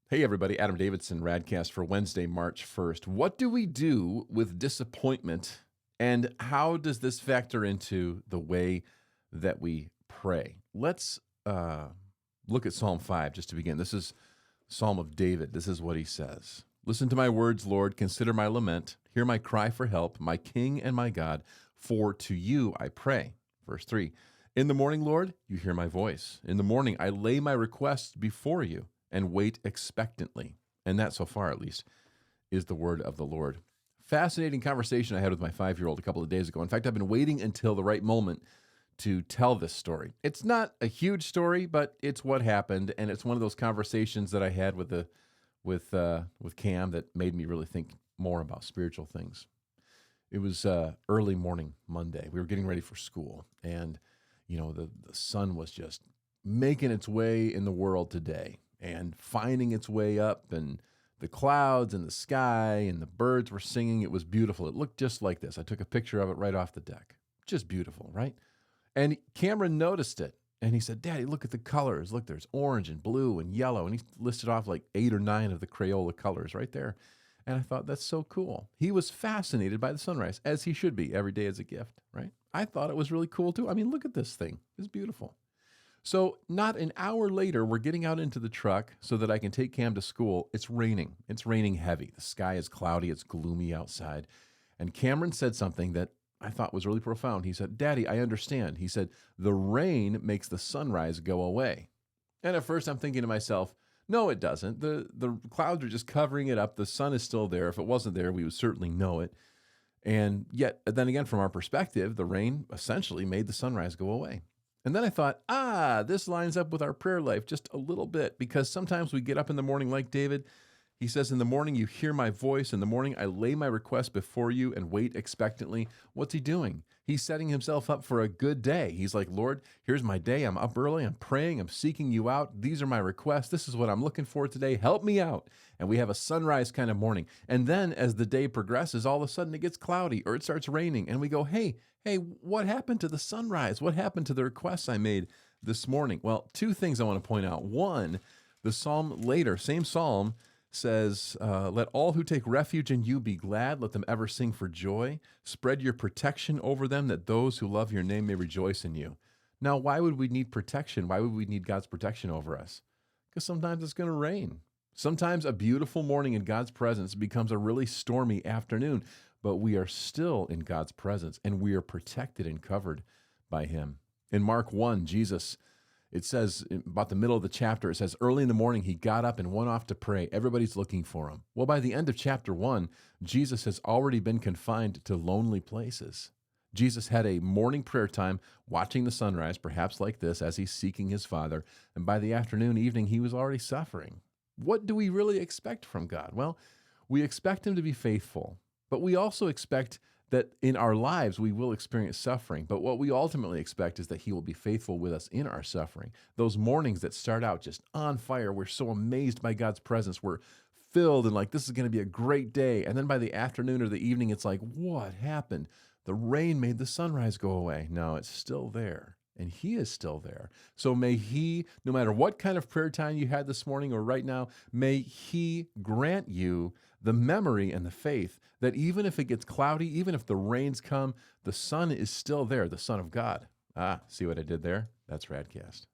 Hey everybody, Adam Davidson, RadCast for Wednesday, March 1st. What do we do with disappointment, and how does this factor into the way that we pray? Let's look at Psalm 5 just to begin. This is Psalm of David. This is what he says. Listen to my words, Lord. Consider my lament. Hear my cry for help, my King and my God, for to you I pray. Verse 3, in the morning, Lord, you hear my voice. In the morning, I lay my requests before you and wait expectantly. And that, so far at least, is the word of the Lord. Fascinating conversation I had with my 5-year-old a couple of days ago. In fact, I've been waiting until the right moment to tell this story. It's not a huge story, but it's what happened, and it's one of those conversations that I had with Cam that made me really think more about spiritual things. It was early morning Monday. We were getting ready for school, and the sun was just making its way in the world today and finding its way up, and the clouds and the sky and the birds were singing. It was beautiful. It looked just like this. I took a picture of it right off the deck. Just beautiful, right? And Cameron noticed it, and he said, Daddy, look at the colors. Look, there's orange and blue and yellow. And he listed off like 8 or 9 of the Crayola colors right there. And I thought, that's so cool. He was fascinated by the sunrise, as he should be. Every day is a gift, right? I thought it was really cool too. I mean, look at this thing. It's beautiful. So not an hour later, we're getting out into the truck so that I can take Cam to school. It's raining. It's raining heavy. The sky is cloudy. It's gloomy outside. And Cameron said something that I thought was really profound. He said, Daddy, I understand. He said, the rain makes the sunrise go away. And at first I'm thinking to myself, no, it doesn't. The clouds are just covering it up. The sun is still there. If it wasn't there, we would certainly know it. And yet, then again, from our perspective, the rain essentially made the sunrise go away. And then I thought, this lines up with our prayer life just a little bit, because sometimes we get up in the morning like David. He says, in the morning, you hear my voice. In the morning, I lay my request before you and wait expectantly. What's he doing? He's setting himself up for a good day. He's like, Lord, here's my day. I'm up early. I'm praying. I'm seeking you out. These are my requests. This is what I'm looking for today. Help me out. And we have a sunrise kind of morning. And then as the day progresses, all of a sudden it gets cloudy or it starts raining. And we go, hey, what happened to the sunrise? What happened to the requests I made this morning? Well, 2 things I want to point out. One, the psalm later, same psalm, says, let all who take refuge in you be glad. Let them ever sing for joy. Spread your protection over them, that those who love your name may rejoice in you. Now, why would we need protection? Why would we need God's protection over us? Because sometimes it's going to rain. Sometimes a beautiful morning in God's presence becomes a really stormy afternoon, but we are still in God's presence, and we are protected and covered by him. In Mark 1, Jesus, it says about the middle of the chapter, it says, early in the morning, he got up and went off to pray. Everybody's looking for him. Well, by the end of chapter 1, Jesus has already been confined to lonely places. Jesus had a morning prayer time watching the sunrise, perhaps like this, as he's seeking his Father. And by the afternoon, evening, he was already suffering. What do we really expect from God? Well, we expect him to be faithful, but we also expect that in our lives we will experience suffering. But what we ultimately expect is that he will be faithful with us in our suffering. Those mornings that start out just on fire, we're so amazed by God's presence, we're filled and like, this is going to be a great day. And then by the afternoon or the evening, it's like, what happened? The rain made the sunrise go away. No, it's still there. And he is still there. So may he, no matter what kind of prayer time you had this morning or right now, may he grant you the memory and the faith that even if it gets cloudy, even if the rains come, the sun is still there, the Son of God. See what I did there? That's RadCast.